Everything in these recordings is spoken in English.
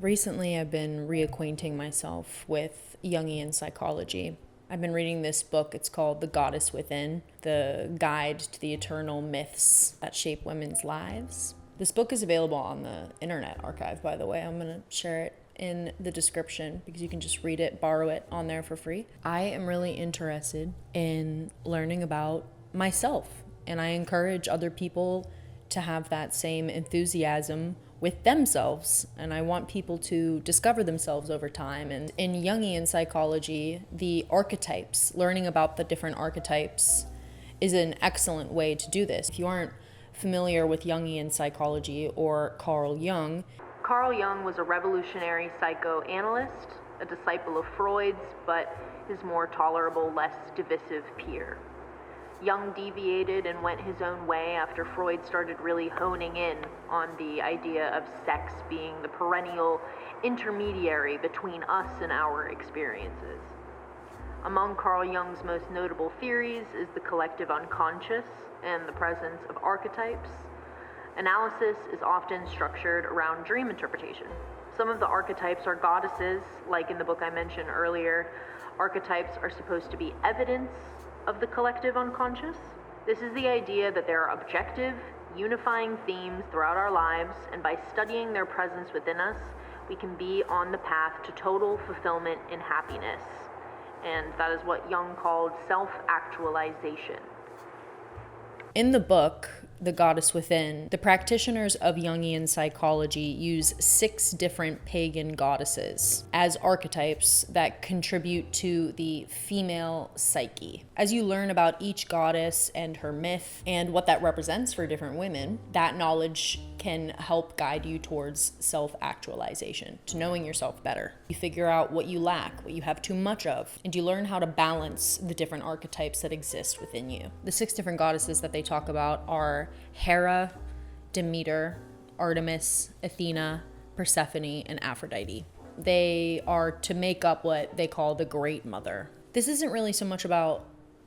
Recently, I've been reacquainting myself with Jungian psychology. I've been reading this book. It's called The Goddess Within, The Guide to the Eternal Myths That Shape Women's Lives. This book is available on the Internet Archive, by the way. I'm going to share it in the description because you can just read it, borrow it on there for free. I am really interested in learning about myself, and I encourage other people to have that same enthusiasm with themselves, and I want people to discover themselves over time. And in Jungian psychology, the archetypes, learning about the different archetypes is an excellent way to do this. If you aren't familiar with Jungian psychology or Carl Jung was a revolutionary psychoanalyst, a disciple of Freud's, but his more tolerable, less divisive peer. Jung deviated and went his own way after Freud started really honing in on the idea of sex being the perennial intermediary between us and our experiences. Among Carl Jung's most notable theories is the collective unconscious and the presence of archetypes. Analysis is often structured around dream interpretation. Some of the archetypes are goddesses, like in the book I mentioned earlier. Archetypes are supposed to be evidence of the collective unconscious. This is the idea that there are objective, unifying themes throughout our lives, and by studying their presence within us, we can be on the path to total fulfillment and happiness. And that is what Jung called self-actualization. In the book, The Goddess Within, the practitioners of Jungian psychology use 6 different pagan goddesses as archetypes that contribute to the female psyche. As you learn about each goddess and her myth and what that represents for different women, that knowledge can help guide you towards self-actualization, to knowing yourself better. You figure out what you lack, what you have too much of, and you learn how to balance the different archetypes that exist within you. The 6 different goddesses that they talk about are Hera, Demeter, Artemis, Athena, Persephone, and Aphrodite. They are to make up what they call the Great Mother. This isn't really so much about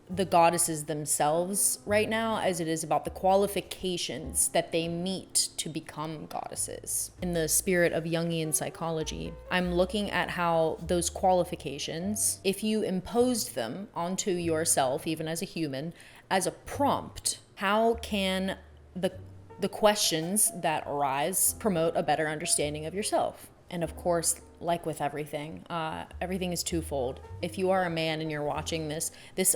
the goddesses themselves right now as it is about the qualifications that they meet to become goddesses. In the spirit of Jungian psychology, I'm looking at how those qualifications, if you imposed them onto yourself, even as a human, as a prompt, how can the questions that arise promote a better understanding of yourself? And of course, like with everything, everything is twofold. If you are a man and you're watching this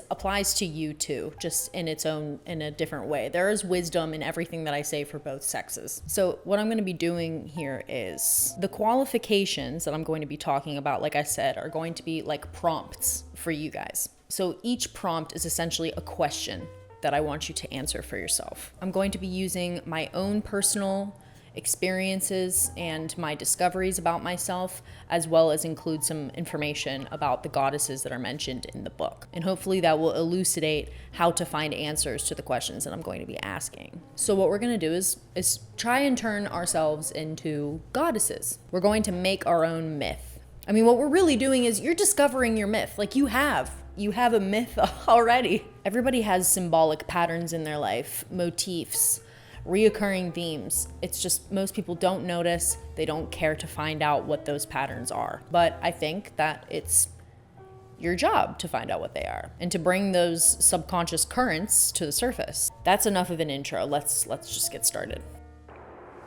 applies to you too, just in a different way. There is wisdom in everything that I say for both sexes. So what I'm going to be doing here is the qualifications that I'm going to be talking about, like I said, are going to be like prompts for you guys. So each prompt is essentially a question that I want you to answer for yourself. I'm going to be using my own personal experiences and my discoveries about myself, as well as include some information about the goddesses that are mentioned in the book. And hopefully that will elucidate how to find answers to the questions that I'm going to be asking. So what we're going to do is try and turn ourselves into goddesses. We're going to make our own myth. I mean, what we're really doing is you're discovering your myth. Like you have a myth already. Everybody has symbolic patterns in their life, motifs, reoccurring themes. It's just most people don't notice, they don't care to find out what those patterns are. But I think that it's your job to find out what they are and to bring those subconscious currents to the surface. That's enough of an intro. Let's just get started.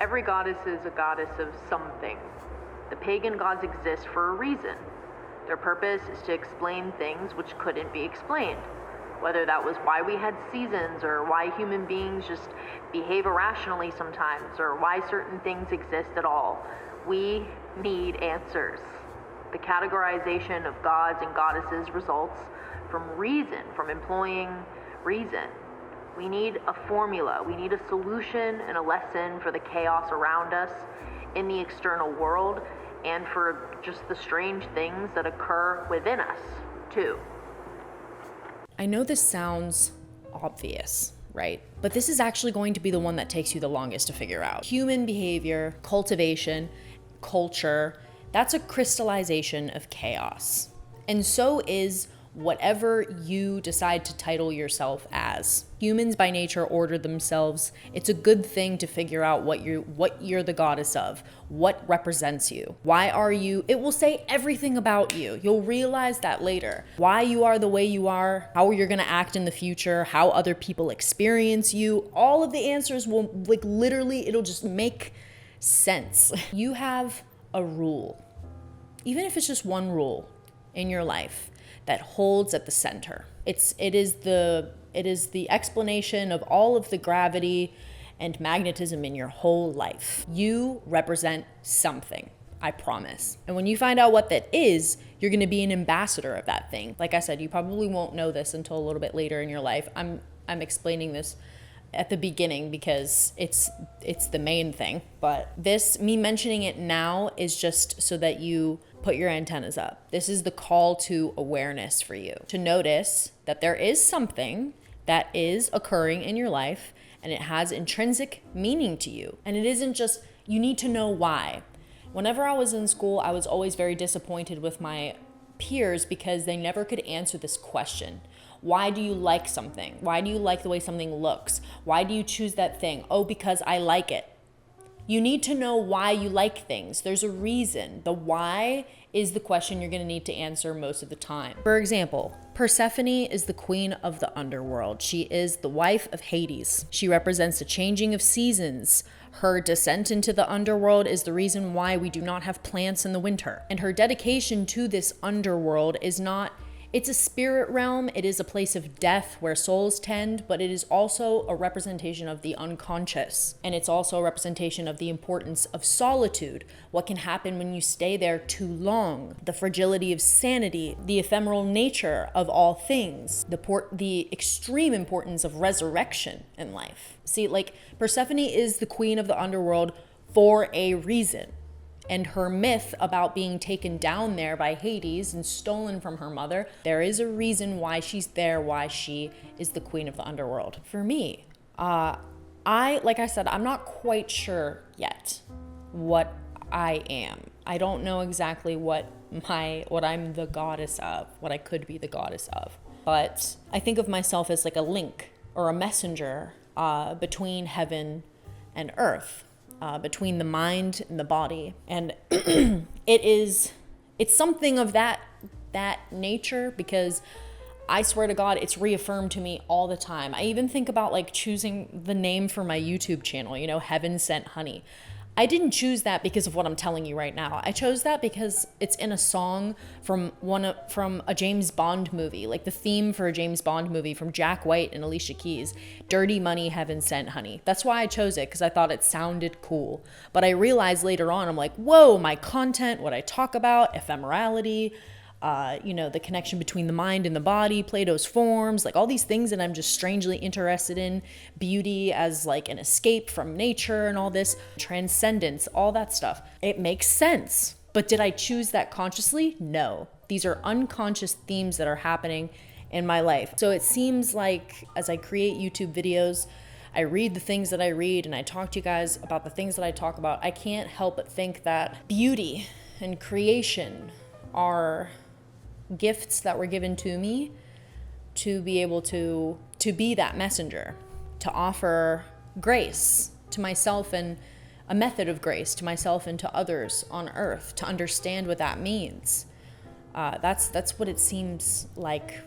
Every goddess is a goddess of something. The pagan gods exist for a reason. Their purpose is to explain things which couldn't be explained. Whether that was why we had seasons, or why human beings just behave irrationally sometimes, or why certain things exist at all. We need answers. The categorization of gods and goddesses results from reason, from employing reason. We need a formula, we need a solution and a lesson for the chaos around us in the external world, and for just the strange things that occur within us, too. I know this sounds obvious, right? But this is actually going to be the one that takes you the longest to figure out. Human behavior, cultivation, culture, that's a crystallization of chaos. And so is whatever you decide to title yourself as. Humans by nature order themselves. It's a good thing to figure out what you're the goddess of, what represents you. Why are you? It will say everything about you. You'll realize that later. Why you are the way you are, how you're going to act in the future, how other people experience you. All of the answers will, like, literally, it'll just make sense. You have a rule, even if it's just one rule in your life that holds at the center. It is the explanation of all of the gravity and magnetism in your whole life. You represent something, I promise. And when you find out what that is, you're going to be an ambassador of that thing. Like I said, you probably won't know this until a little bit later in your life. I'm explaining this at the beginning because it's the main thing. But me mentioning it now is just so that you put your antennas up. This is the call to awareness for you, to notice that there is something that is occurring in your life and it has intrinsic meaning to you. And it isn't just, you need to know why. Whenever I was in school, I was always very disappointed with my peers because they never could answer this question. Why do you like something? Why do you like the way something looks? Why do you choose that thing? Oh, because I like it. You need to know why you like things. There's a reason. The why is the question you're going to need to answer most of the time. For example, Persephone is the queen of the underworld. She is the wife of Hades. She represents the changing of seasons. Her descent into the underworld is the reason why we do not have plants in the winter. And her dedication to this underworld is not, it's a spirit realm. It is a place of death where souls tend, but it is also a representation of the unconscious. And it's also a representation of the importance of solitude, what can happen when you stay there too long, the fragility of sanity, the ephemeral nature of all things, the extreme importance of resurrection in life. See, like, Persephone is the queen of the underworld for a reason. And her myth about being taken down there by Hades and stolen from her mother, there is a reason why she's there, why she is the queen of the underworld. For me, like I said, I'm not quite sure yet what I am. I don't know exactly what I'm the goddess of, what I could be the goddess of. But I think of myself as like a link or a messenger between heaven and earth. Between the mind and the body. And it's something of that nature, because I swear to God, it's reaffirmed to me all the time. I even think about like choosing the name for my YouTube channel, Heaven Sent Honey. I didn't choose that because of what I'm telling you right now. I chose that because it's in a song from a James Bond movie, like the theme for a James Bond movie from Jack White and Alicia Keys, Dirty Money, Heaven Sent Honey. That's why I chose it, because I thought it sounded cool. But I realized later on, I'm like, whoa, my content, what I talk about, ephemerality, the connection between the mind and the body, Plato's forms, like all these things that I'm just strangely interested in, beauty as like an escape from nature and all this, transcendence, all that stuff. It makes sense. But did I choose that consciously? No. These are unconscious themes that are happening in my life. So it seems like as I create YouTube videos, I read the things that I read and I talk to you guys about the things that I talk about, I can't help but think that beauty and creation are gifts that were given to me to be able to be that messenger, to offer grace to myself and a method of grace to myself and to others on earth, to understand what that means. That's what it seems like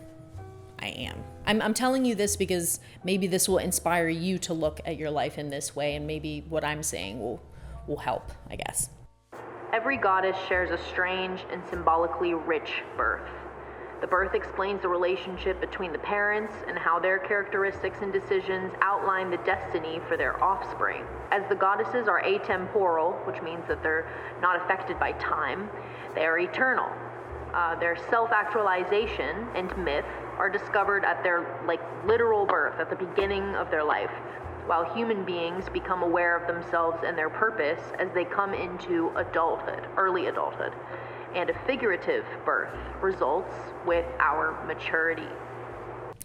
I am. I'm telling you this because maybe this will inspire you to look at your life in this way, and maybe what I'm saying will help, I guess. Every goddess shares a strange and symbolically rich birth. The birth explains the relationship between the parents and how their characteristics and decisions outline the destiny for their offspring. As the goddesses are atemporal, which means that they're not affected by time, they are eternal. Their self-actualization and myth are discovered at their literal birth, at the beginning of their life, while human beings become aware of themselves and their purpose as they come into adulthood, early adulthood. And a figurative birth results with our maturity.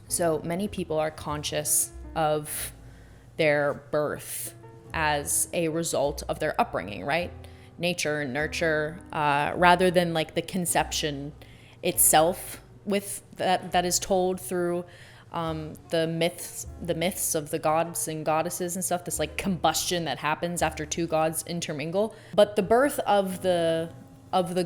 So many people are conscious of their birth as a result of their upbringing, right? Nature and nurture, rather than like the conception itself with that is told through the myths of the gods and goddesses and stuff, this like combustion that happens after two gods intermingle. But the birth of the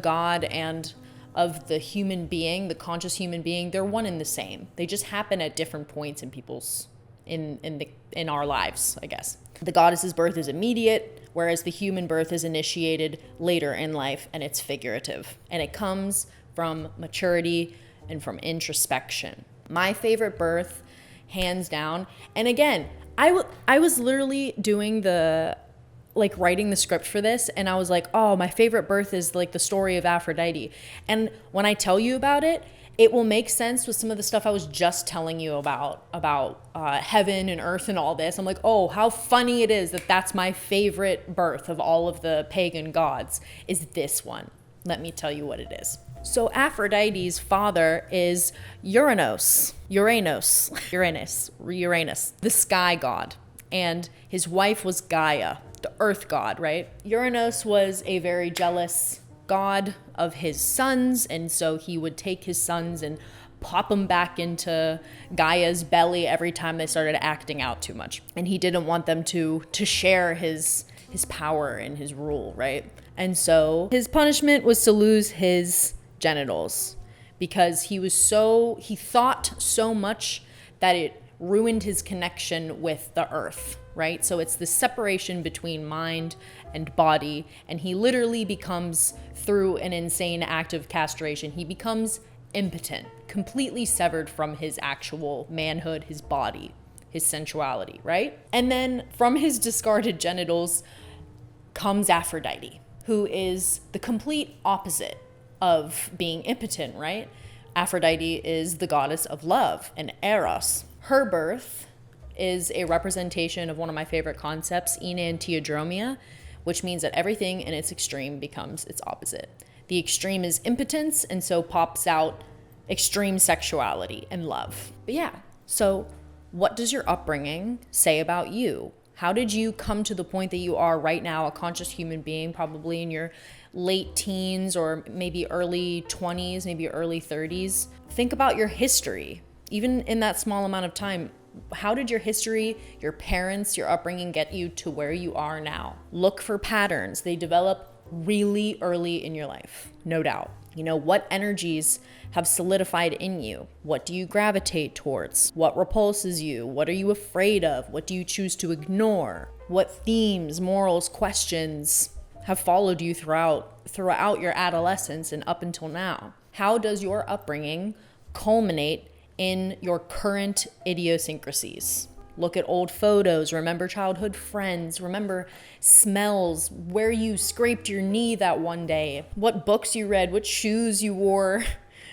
god and of the human being, the conscious human being, they're one and the same. They just happen at different points in people's in our lives, I guess. The goddess's birth is immediate, whereas the human birth is initiated later in life, and it's figurative. And it comes from maturity and from introspection. My favorite birth, hands down, and again, I was literally doing writing the script for this, and I was like, oh, my favorite birth is like the story of Aphrodite. And when I tell you about it, it will make sense with some of the stuff I was just telling you about heaven and earth and all this. I'm like, oh, how funny it is that that's my favorite birth of all of the pagan gods, is this one. Let me tell you what it is. So Aphrodite's father is Uranus, the sky god. And his wife was Gaia, the earth god, right? Uranus was a very jealous god of his sons, and so he would take his sons and pop them back into Gaia's belly every time they started acting out too much. And he didn't want them to share his power and his rule, right? And so his punishment was to lose his genitals, because he thought so much that it ruined his connection with the earth, right? So it's the separation between mind and body, and he literally becomes, through an insane act of castration, he becomes impotent, completely severed from his actual manhood, his body, his sensuality, right? And then from his discarded genitals comes Aphrodite, who is the complete opposite of being impotent, right? Aphrodite is the goddess of love and eros. Her birth is a representation of one of my favorite concepts, enantiodromia, which means that everything in its extreme becomes its opposite. The extreme is impotence, and so pops out extreme sexuality and love. But yeah, so what does your upbringing say about you? How did you come to the point that you are right now, a conscious human being, probably in your late teens or maybe early 20s, maybe early 30s? Think about your history. Even in that small amount of time, how did your history, your parents, your upbringing get you to where you are now? Look for patterns. They develop really early in your life, no doubt. You know, what energies have solidified in you? What do you gravitate towards? What repulses you? What are you afraid of? What do you choose to ignore? What themes, morals, questions have followed you throughout your adolescence and up until now? How does your upbringing culminate in your current idiosyncrasies? Look at old photos, remember childhood friends, remember smells, where you scraped your knee that one day, what books you read, what shoes you wore,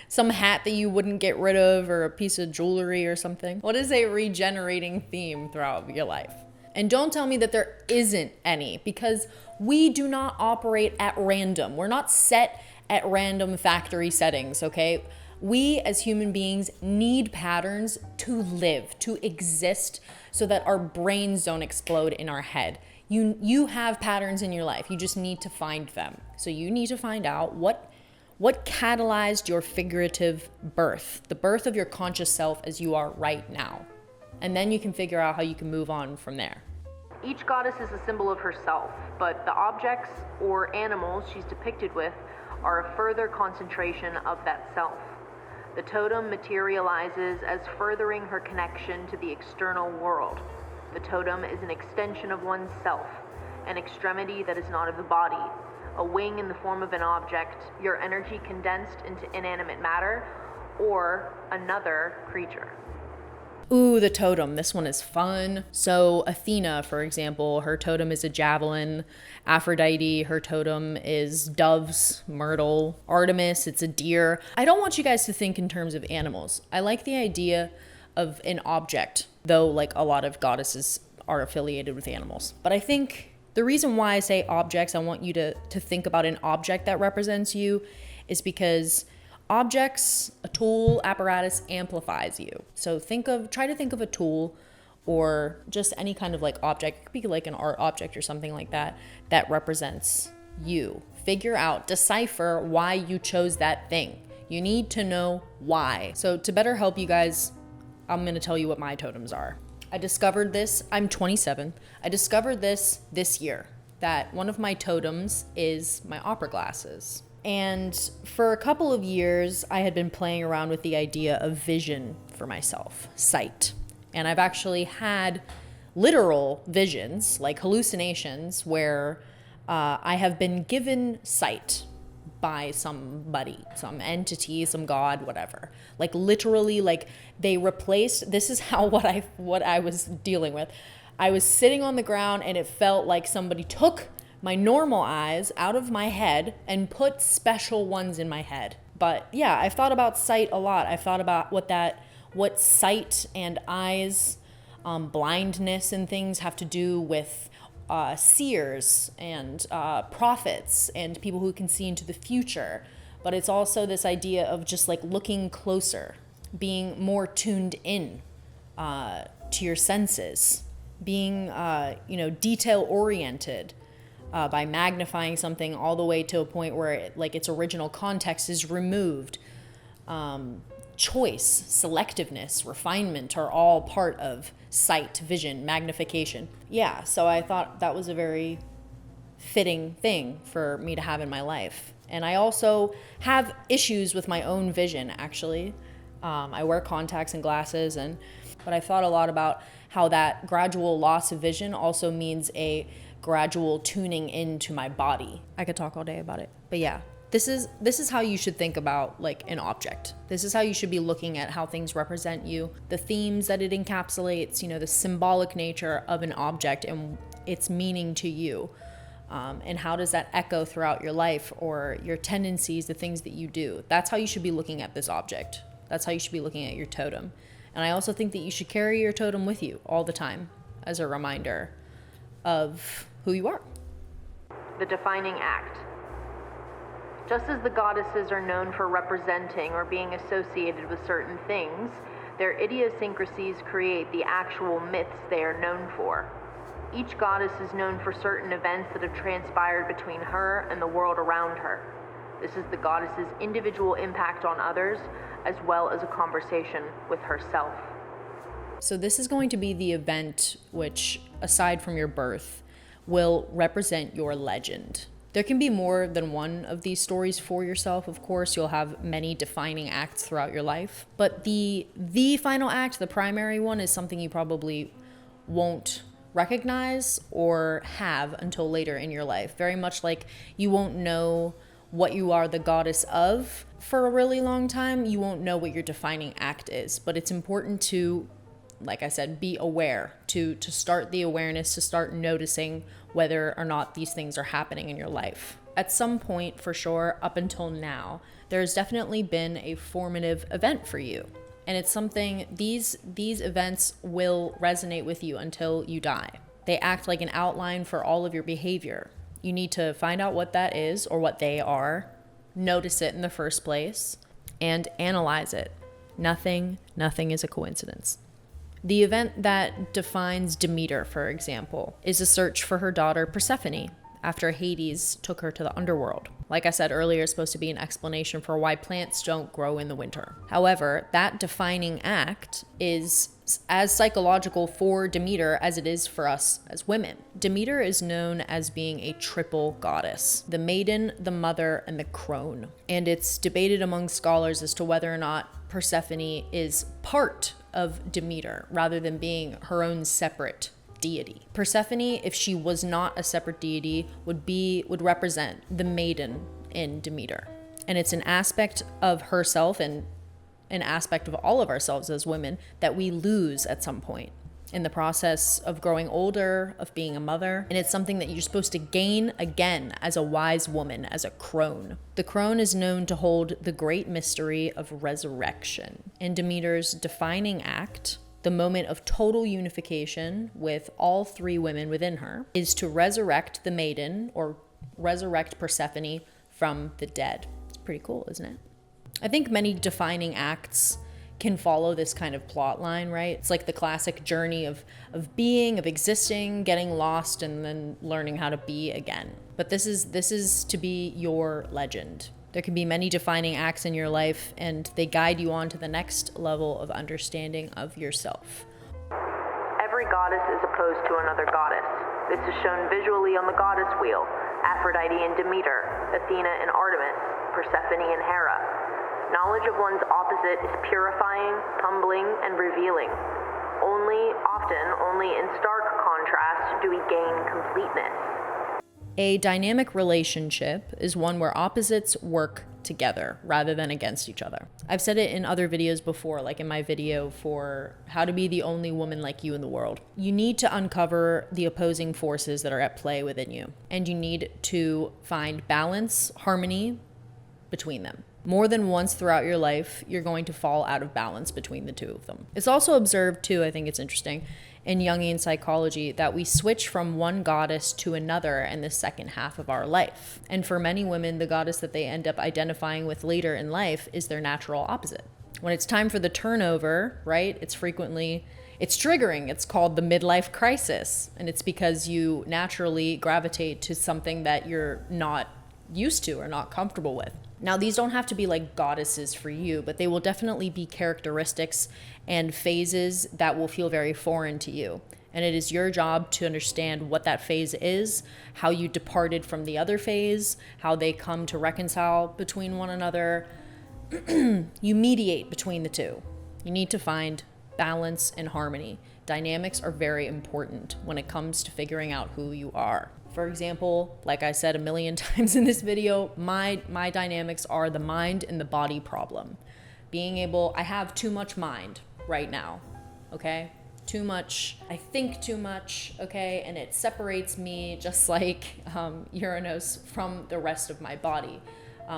some hat that you wouldn't get rid of, or a piece of jewelry or something. What is a regenerating theme throughout your life? And don't tell me that there isn't any, because we do not operate at random. We're not set at random factory settings, okay? We as human beings need patterns to live, to exist, so that our brains don't explode in our head. You have patterns in your life. You just need to find them. So you need to find out what catalyzed your figurative birth, the birth of your conscious self as you are right now. And then you can figure out how you can move on from there. Each goddess is a symbol of herself, but the objects or animals she's depicted with are a further concentration of that self. The totem materializes as furthering her connection to the external world. The totem is an extension of one's self, an extremity that is not of the body, a wing in the form of an object, your energy condensed into inanimate matter, or another creature. Ooh, the totem. This one is fun. So Athena, for example, her totem is a javelin. Aphrodite, her totem is doves, myrtle. Artemis, it's a deer. I don't want you guys to think in terms of animals. I like the idea of an object, though like a lot of goddesses are affiliated with animals. But I think the reason why I say objects, I want you to think about an object that represents you, is because objects, a tool, apparatus amplifies you. So try to think of a tool or just any kind of like object. It could be like an art object or something like that represents you. Figure out, decipher why you chose that thing. You need to know why. So to better help you guys, I'm going to tell you what my totems are. I discovered this, I'm 27. I discovered this year, that one of my totems is my opera glasses. And for a couple of years, I had been playing around with the idea of vision for myself, sight. And I've actually had literal visions, like hallucinations, where I have been given sight by somebody, some entity, some god, whatever. Like literally, like they replaced, this is how what I was dealing with. I was sitting on the ground and it felt like somebody took my normal eyes out of my head and put special ones in my head. But yeah, I've thought about sight a lot. I've thought about what sight and eyes, blindness and things have to do with seers and prophets and people who can see into the future. But it's also this idea of just like looking closer, being more tuned in to your senses, being detail oriented by magnifying something all the way to a point where its original context is removed. Choice, selectiveness, refinement are all part of sight, vision, magnification. Yeah, so I thought that was a very fitting thing for me to have in my life. And I also have issues with my own vision, actually. I wear contacts and glasses, but I thought a lot about how that gradual loss of vision also means a gradual tuning into my body. I could talk all day about it, but yeah. This is how you should think about like an object. This is how you should be looking at how things represent you, the themes that it encapsulates, the symbolic nature of an object and its meaning to you. And how does that echo throughout your life or your tendencies, the things that you do. That's how you should be looking at this object. That's how you should be looking at your totem. And I also think that you should carry your totem with you all the time as a reminder of who you are. The defining act. Just as the goddesses are known for representing or being associated with certain things, their idiosyncrasies create the actual myths they are known for. Each goddess is known for certain events that have transpired between her and the world around her. This is the goddess's individual impact on others, as well as a conversation with herself. So this is going to be the event which, aside from your birth, will represent your legend. There can be more than one of these stories for yourself. Of course, you'll have many defining acts throughout your life. But the final act, the primary one, is something you probably won't recognize or have until later in your life. Very much like you won't know what you are the goddess of for a really long time. You won't know what your defining act is. But it's important to, like I said, be aware, to start the awareness, to start noticing whether or not these things are happening in your life. At some point, for sure, up until now, there's definitely been a formative event for you. And it's something, these events will resonate with you until you die. They act like an outline for all of your behavior. You need to find out what that is or what they are, notice it in the first place, and analyze it. Nothing is a coincidence. The event that defines Demeter, for example, is a search for her daughter Persephone after Hades took her to the underworld. Like I said earlier, it's supposed to be an explanation for why plants don't grow in the winter. However, that defining act is as psychological for Demeter as it is for us as women. Demeter is known as being a triple goddess: the maiden, the mother, and the crone. And it's debated among scholars as to whether or not Persephone is part of Demeter rather than being her own separate deity. Persephone, if she was not a separate deity, would represent the maiden in Demeter. And it's an aspect of herself and an aspect of all of ourselves as women that we lose at some point in the process of growing older, of being a mother. And it's something that you're supposed to gain again as a wise woman, as a crone. The crone is known to hold the great mystery of resurrection. In Demeter's defining act, the moment of total unification with all three women within her is to resurrect the maiden, or resurrect Persephone from the dead. It's pretty cool, isn't it? I think many defining acts can follow this kind of plot line, right? It's like the classic journey of being, of existing, getting lost, and then learning how to be again. But this is to be your legend. There can be many defining acts in your life, and they guide you on to the next level of understanding of yourself. Every goddess is opposed to another goddess. This is shown visually on the goddess wheel: Aphrodite and Demeter, Athena and Artemis, Persephone and Hera. Knowledge of one's opposite is purifying, humbling, and revealing. Only in stark contrast do we gain completeness. A dynamic relationship is one where opposites work together rather than against each other. I've said it in other videos before, like in my video for how to be the only woman like you in the world. You need to uncover the opposing forces that are at play within you, and you need to find balance, harmony between them. More than once throughout your life, you're going to fall out of balance between the two of them. It's also observed too, I think it's interesting, in Jungian psychology that we switch from one goddess to another in the second half of our life. And for many women, the goddess that they end up identifying with later in life is their natural opposite. When it's time for the turnover, right, it's triggering. It's called the midlife crisis. And it's because you naturally gravitate to something that you're not used to or not comfortable with. Now, these don't have to be like goddesses for you, but they will definitely be characteristics and phases that will feel very foreign to you. And it is your job to understand what that phase is, how you departed from the other phase, how they come to reconcile between one another. You mediate between the two. You need to find balance and harmony. Dynamics are very important when it comes to figuring out who you are. For example, like I said a million times in this video, my dynamics are the mind and the body problem. I have too much mind right now, okay? Too much, I think too much, okay? And it separates me just like Uranus from the rest of my body,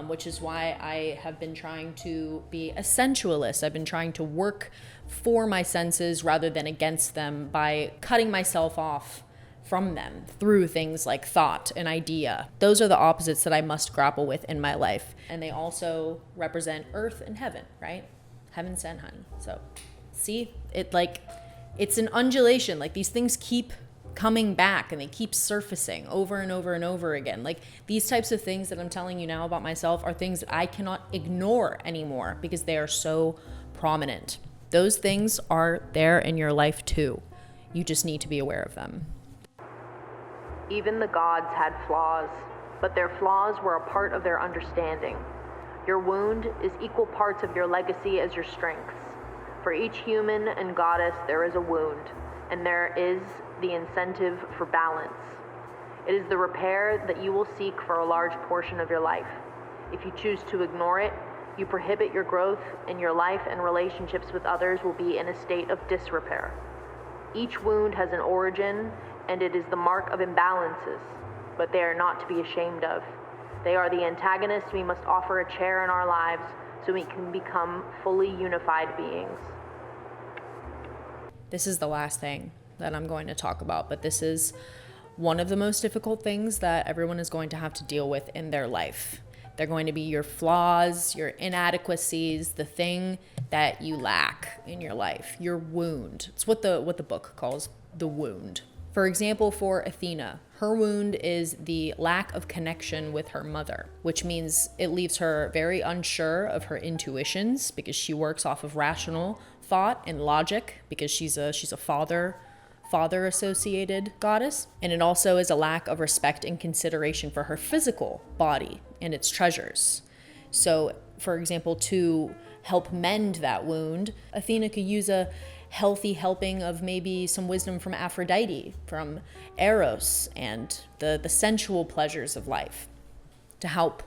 which is why I have been trying to be a sensualist. I've been trying to work for my senses rather than against them by cutting myself off from them through things like thought and idea. Those are the opposites that I must grapple with in my life. And they also represent earth and heaven, right? Heaven sent, honey. So see, it's an undulation. Like these things keep coming back and they keep surfacing over and over and over again. Like these types of things that I'm telling you now about myself are things that I cannot ignore anymore because they are so prominent. Those things are there in your life too. You just need to be aware of them. Even the gods had flaws, but their flaws were a part of their understanding. Your wound is equal parts of your legacy as your strengths. For each human and goddess, there is a wound, and there is the incentive for balance. It is the repair that you will seek for a large portion of your life. If you choose to ignore it, you prohibit your growth, and your life and relationships with others will be in a state of disrepair. Each wound has an origin, and it is the mark of imbalances, but they are not to be ashamed of. They are the antagonists we must offer a chair in our lives so we can become fully unified beings. This is the last thing that I'm going to talk about, but this is one of the most difficult things that everyone is going to have to deal with in their life. They're going to be your flaws, your inadequacies, the thing that you lack in your life, your wound. It's what the book calls the wound. For example, for Athena, her wound is the lack of connection with her mother, which means it leaves her very unsure of her intuitions because she works off of rational thought and logic because she's a father associated goddess. And it also is a lack of respect and consideration for her physical body and its treasures. So, for example, to help mend that wound, Athena could use a healthy helping of maybe some wisdom from Aphrodite, from Eros, and the sensual pleasures of life to help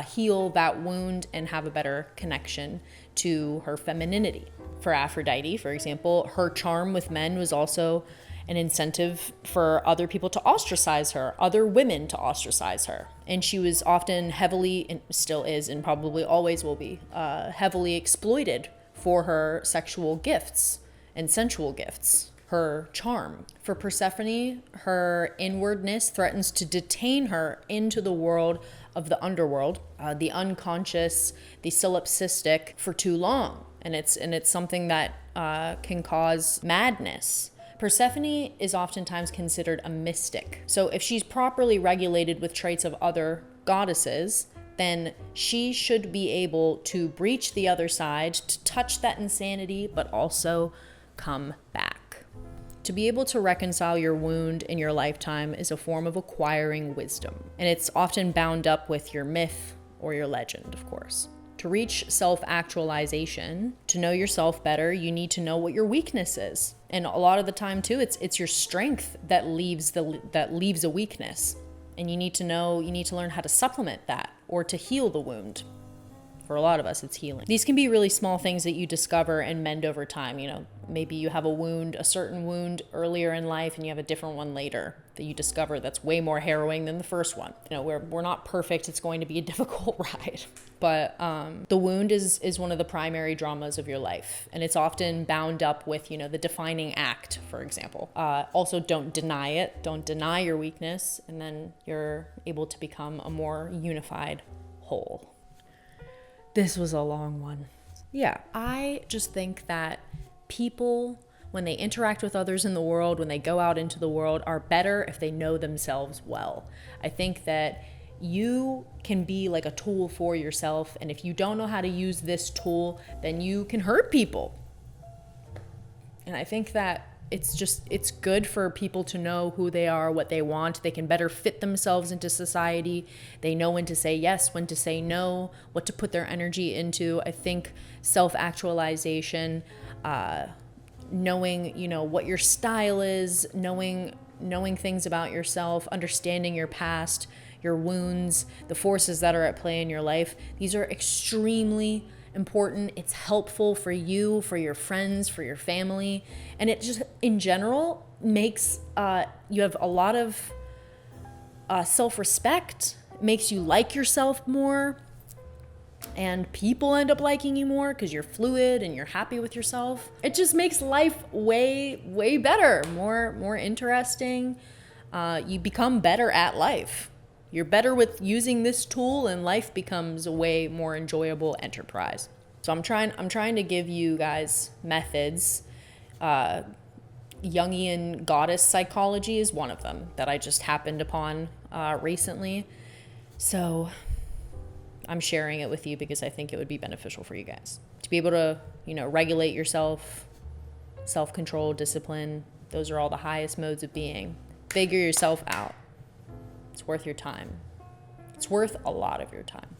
heal that wound and have a better connection to her femininity. For Aphrodite, for example, her charm with men was also an incentive for other people to ostracize her, other women to ostracize her. And she was often heavily, and still is, and probably always will be, heavily exploited for her sexual gifts and sensual gifts, her charm. For Persephone, her inwardness threatens to detain her into the world of the underworld, the unconscious, the solipsistic, for too long. And it's something that can cause madness. Persephone is oftentimes considered a mystic. So if she's properly regulated with traits of other goddesses, then she should be able to breach the other side, to touch that insanity, but also come back. To be able to reconcile your wound in your lifetime is a form of acquiring wisdom, and it's often bound up with your myth or your legend, of course. To reach self-actualization, to know yourself better, you need to know what your weakness is. And a lot of the time too, it's your strength that leaves a weakness. And you need to learn how to supplement that or to heal the wound. For a lot of us, it's healing. These can be really small things that you discover and mend over time. You know, maybe you have a certain wound earlier in life and you have a different one later that you discover that's way more harrowing than the first one. You know, we're not perfect. It's going to be a difficult ride. But the wound is one of the primary dramas of your life. And it's often bound up with, the defining act, for example. Also, don't deny it. Don't deny your weakness. And then you're able to become a more unified whole. This was a long one. Yeah, I just think that people, when they interact with others in the world, when they go out into the world, are better if they know themselves well. I think that you can be like a tool for yourself, and if you don't know how to use this tool, then you can hurt people. And I think that it's good for people to know who they are, what they want. They can better fit themselves into society. They know when to say yes, when to say no, what to put their energy into. I think self-actualization, knowing, what your style is, knowing things about yourself, understanding your past, your wounds, the forces that are at play in your life. These are extremely important. It's helpful for you, for your friends, for your family. And it just, in general, makes you have a lot of self-respect, makes you like yourself more. And people end up liking you more because you're fluid and you're happy with yourself. It just makes life way, way better, more interesting. You become better at life. You're better with using this tool, and life becomes a way more enjoyable enterprise. So I'm trying to give you guys methods. Jungian goddess psychology is one of them that I just happened upon recently. So I'm sharing it with you because I think it would be beneficial for you guys to be able to, regulate yourself, self-control, discipline. Those are all the highest modes of being. Figure yourself out. It's worth your time. It's worth a lot of your time.